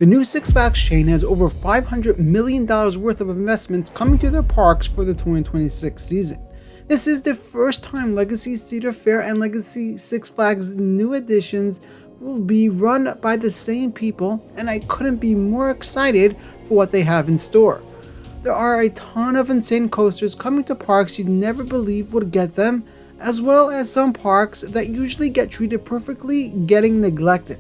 The new Six Flags chain has over $500 million worth of investments coming to their parks for the 2026 season. This is the first time Legacy Cedar Fair and Legacy Six Flags new additions will be run by the same people, and I couldn't be more excited for what they have in store. There are a ton of insane coasters coming to parks you'd never believe would get them, as well as some parks that usually get treated perfectly getting neglected.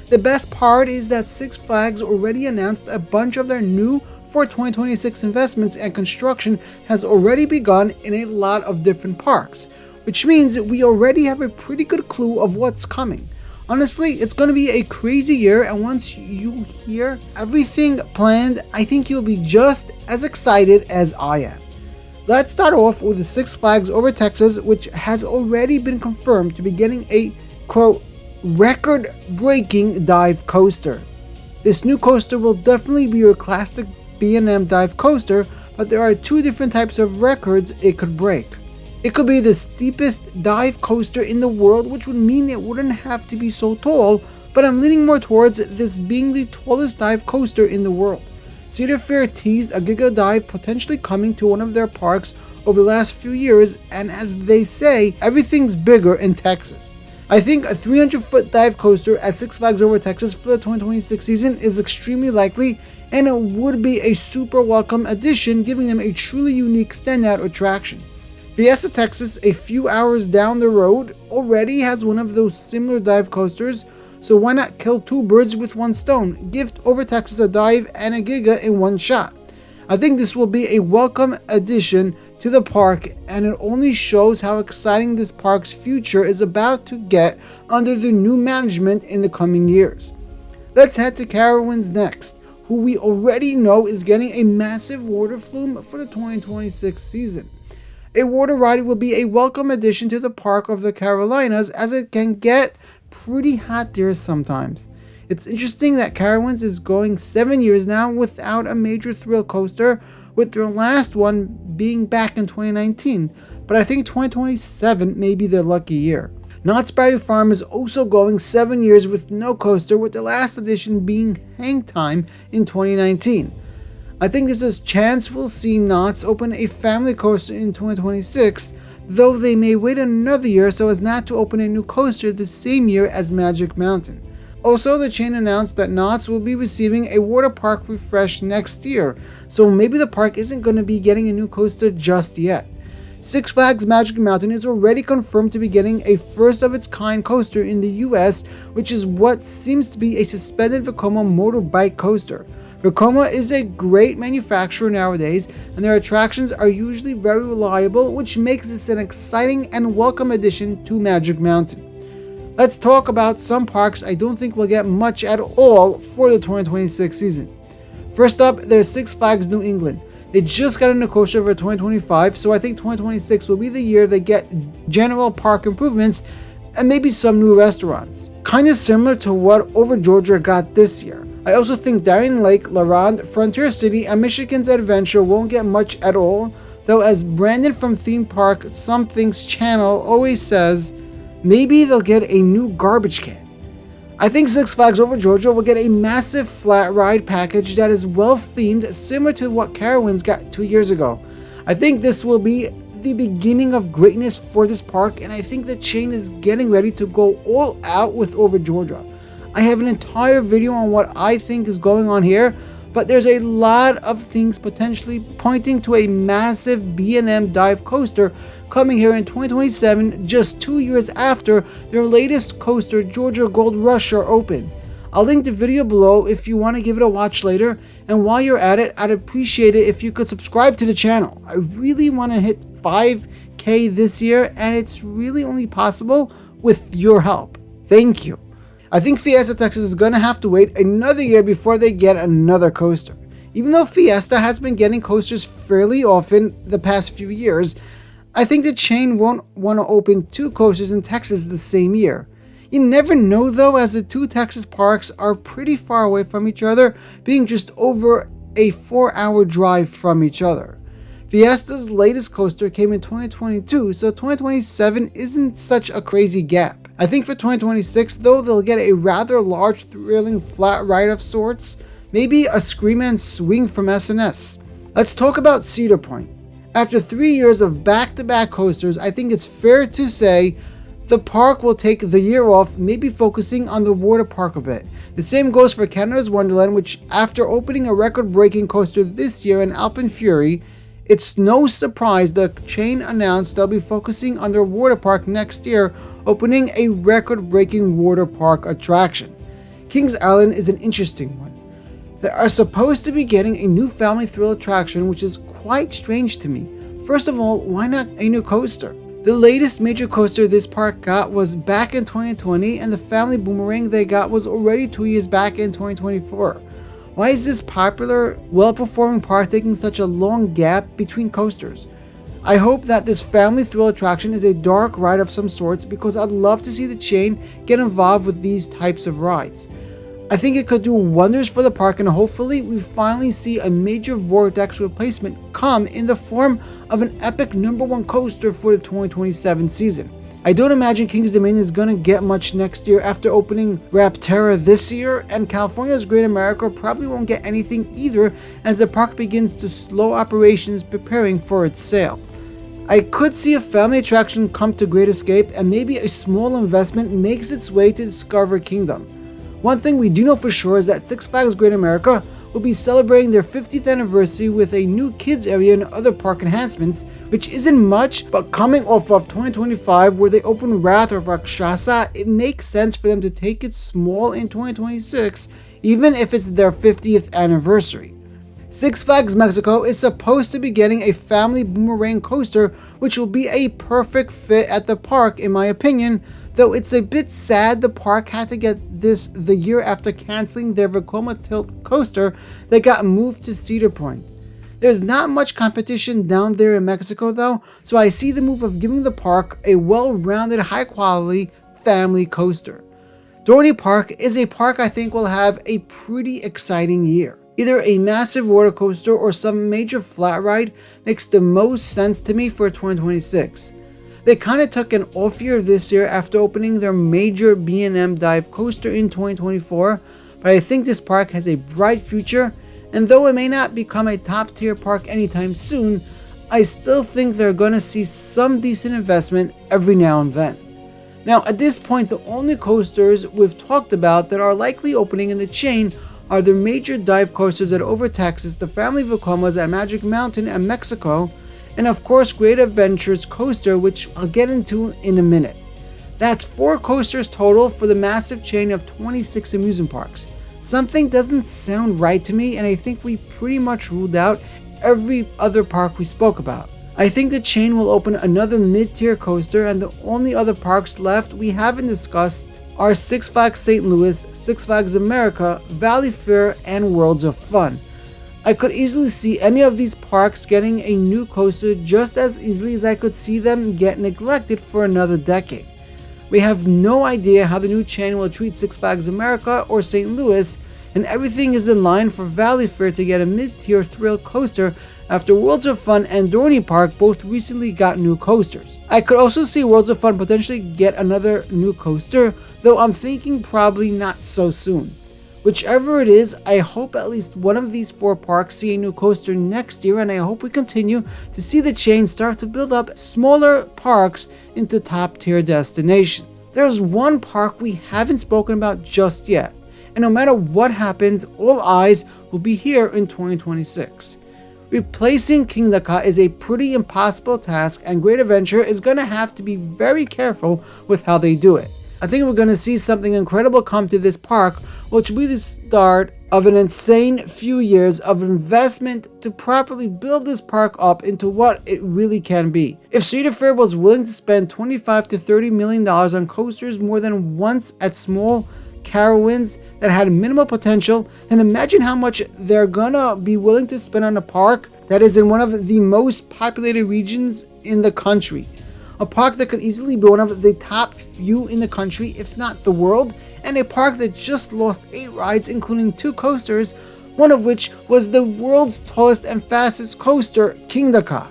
The best part is that Six Flags already announced a bunch of their new for 2026 investments, and construction has already begun in a lot of different parks, which means that we already have a pretty good clue of what's coming. Honestly, it's going to be a crazy year, and once you hear everything planned, I think you'll be just as excited as I am. Let's start off with the Six Flags over Texas, which has already been confirmed to be getting a, quote, record-breaking dive coaster. This new coaster will definitely be your classic B&M dive coaster, but there are two different types of records it could break. It could be the steepest dive coaster in the world, which would mean it wouldn't have to be so tall, but I'm leaning more towards this being the tallest dive coaster in the world. Cedar Fair teased a Giga Dive potentially coming to one of their parks over the last few years, and as they say, everything's bigger in Texas. I think a 300-foot dive coaster at Six Flags over Texas for the 2026 season is extremely likely, and it would be a super welcome addition, giving them a truly unique standout attraction. Fiesta Texas, a few hours down the road, already has one of those similar dive coasters, so why not kill two birds with one stone? Gift over Texas a dive and a Giga in one shot. I think this will be a welcome addition to the park, and it only shows how exciting this park's future is about to get under the new management in the coming years. Let's head to Carowinds next, who we already know is getting a massive water flume for the 2026 season. A water ride will be a welcome addition to the Park of the Carolinas, as it can get pretty hot there sometimes. It's interesting that Carowinds is going 7 years now without a major thrill coaster, with their last one being back in 2019, but I think 2027 may be their lucky year. Knott's Berry Farm is also going 7 years with no coaster, with the last edition being Hang Time in 2019. I think there's a chance we'll see Knott's open a family coaster in 2026, though they may wait another year so as not to open a new coaster the same year as Magic Mountain. Also, the chain announced that Knott's will be receiving a water park refresh next year, so maybe the park isn't going to be getting a new coaster just yet. Six Flags Magic Mountain is already confirmed to be getting a first-of-its-kind coaster in the US, which is what seems to be a suspended Vekoma motorbike coaster. Vekoma is a great manufacturer nowadays, and their attractions are usually very reliable, which makes this an exciting and welcome addition to Magic Mountain. Let's talk about some parks I don't think will get much at all for the 2026 season. First up, there's Six Flags New England. They just got a new coaster for 2025, so I think 2026 will be the year they get general park improvements and maybe some new restaurants. Kinda similar to what Over Georgia got this year. I also think Darien Lake, La Ronde, Frontier City, and Michigan's Adventure won't get much at all, though as Brandon from Theme Park Something's channel always says, maybe they'll get a new garbage can. I think Six Flags Over Georgia will get a massive flat ride package that is well themed, similar to what Carowinds got 2 years ago. I think this will be the beginning of greatness for this park, and I think the chain is getting ready to go all out with Over Georgia. I have an entire video on what I think is going on here, but there's a lot of things potentially pointing to a massive B&M dive coaster coming here in 2027, just 2 years after their latest coaster, Georgia Gold Rusher, opened. I'll link the video below if you want to give it a watch later, and while you're at it, I'd appreciate it if you could subscribe to the channel. I really want to hit 5K this year, and it's really only possible with your help. Thank you. I think Fiesta Texas is going to have to wait another year before they get another coaster. Even though Fiesta has been getting coasters fairly often the past few years, I think the chain won't want to open two coasters in Texas the same year. You never know though, as the two Texas parks are pretty far away from each other, being just over a 4-hour drive from each other. Fiesta's latest coaster came in 2022, so 2027 isn't such a crazy gap. I think for 2026 though, they'll get a rather large thrilling flat ride of sorts, Maybe a Scream and Swing from SNS. Let's talk about Cedar Point. After 3 years of back-to-back coasters, I think it's fair to say the park will take the year off, maybe focusing on the water park a bit. The same goes for Canada's Wonderland, which after opening a record-breaking coaster this year in Alpine Fury, it's no surprise the chain announced they'll be focusing on their water park next year, opening a record-breaking water park attraction. Kings Island is an interesting one. They are supposed to be getting a new family thrill attraction, which is quite strange to me. First of all, why not a new coaster? The latest major coaster this park got was back in 2020, and the family boomerang they got was already 2 years back in 2024. Why is this popular, well-performing park taking such a long gap between coasters? I hope that this family thrill attraction is a dark ride of some sorts, because I'd love to see the chain get involved with these types of rides. I think it could do wonders for the park, and hopefully we finally see a major vortex replacement come in the form of an epic #1 coaster for the 2027 season. I don't imagine Kings Dominion is going to get much next year after opening Rapterra this year, and California's Great America probably won't get anything either as the park begins to slow operations preparing for its sale. I could see a family attraction come to Great Escape, and maybe a small investment makes its way to Discover Kingdom. One thing we do know for sure is that Six Flags Great America will be celebrating their 50th anniversary with a new kids area and other park enhancements, which isn't much, but coming off of 2025 where they opened Wrath of Rakshasa, it makes sense for them to take it small in 2026, even if it's their 50th anniversary. Six Flags Mexico is supposed to be getting a family boomerang coaster, which will be a perfect fit at the park in my opinion, though it's a bit sad the park had to get this the year after canceling their Vekoma Tilt coaster that got moved to Cedar Point. There's not much competition down there in Mexico though, so I see the move of giving the park a well-rounded, high-quality family coaster. Dorney Park is a park I think will have a pretty exciting year. Either a massive roller coaster or some major flat ride makes the most sense to me for 2026. They kind of took an off year this year after opening their major B&M dive coaster in 2024, but I think this park has a bright future, and though it may not become a top tier park anytime soon, I still think they're going to see some decent investment every now and then. Now at this point, the only coasters we've talked about that are likely opening in the chain are the major dive coasters at Over Texas, the family Vekomas at Magic Mountain and Mexico, and of course Great Adventures Coaster, which I'll get into in a minute. That's 4 coasters total for the massive chain of 26 amusement parks. Something doesn't sound right to me, and I think we pretty much ruled out every other park we spoke about. I think the chain will open another mid-tier coaster, and the only other parks left we haven't discussed are Six Flags St. Louis, Six Flags America, Valley Fair, and Worlds of Fun. I could easily see any of these parks getting a new coaster just as easily as I could see them get neglected for another decade. We have no idea how the new chain will treat Six Flags America or St. Louis, and everything is in line for Valley Fair to get a mid-tier thrill coaster after Worlds of Fun and Dorney Park both recently got new coasters. I could also see Worlds of Fun potentially get another new coaster, though I'm thinking probably not so soon. Whichever it is, I hope at least one of these 4 parks see a new coaster next year, and I hope we continue to see the chain start to build up smaller parks into top tier destinations. There's one park we haven't spoken about just yet, and no matter what happens, all eyes will be here in 2026. Replacing Kingda is a pretty impossible task, and Great Adventure is going to have to be very careful with how they do it. I think we're going to see something incredible come to this park, which will be the start of an insane few years of investment to properly build this park up into what it really can be. If Cedar Fair was willing to spend $25 to $30 million on coasters more than once at small Carowinds that had minimal potential, then imagine how much they're gonna be willing to spend on a park that is in one of the most populated regions in the country. A park that could easily be one of the top few in the country, if not the world, and a park that just lost 8 rides, including 2 coasters, one of which was the world's tallest and fastest coaster, Kingda.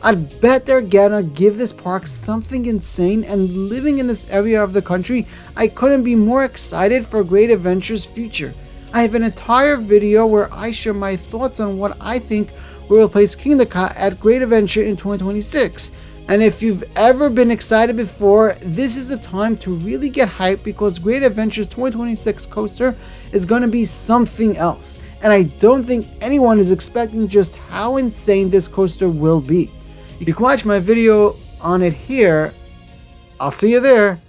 I'd bet they're gonna give this park something insane, and living in this area of the country, I couldn't be more excited for Great Adventure's future. I have an entire video where I share my thoughts on what I think will replace Kingda Ka at Great Adventure in 2026. And if you've ever been excited before, this is the time to really get hyped, because Great Adventure's 2026 coaster is going to be something else. And I don't think anyone is expecting just how insane this coaster will be. You can watch my video on it here. I'll see you there.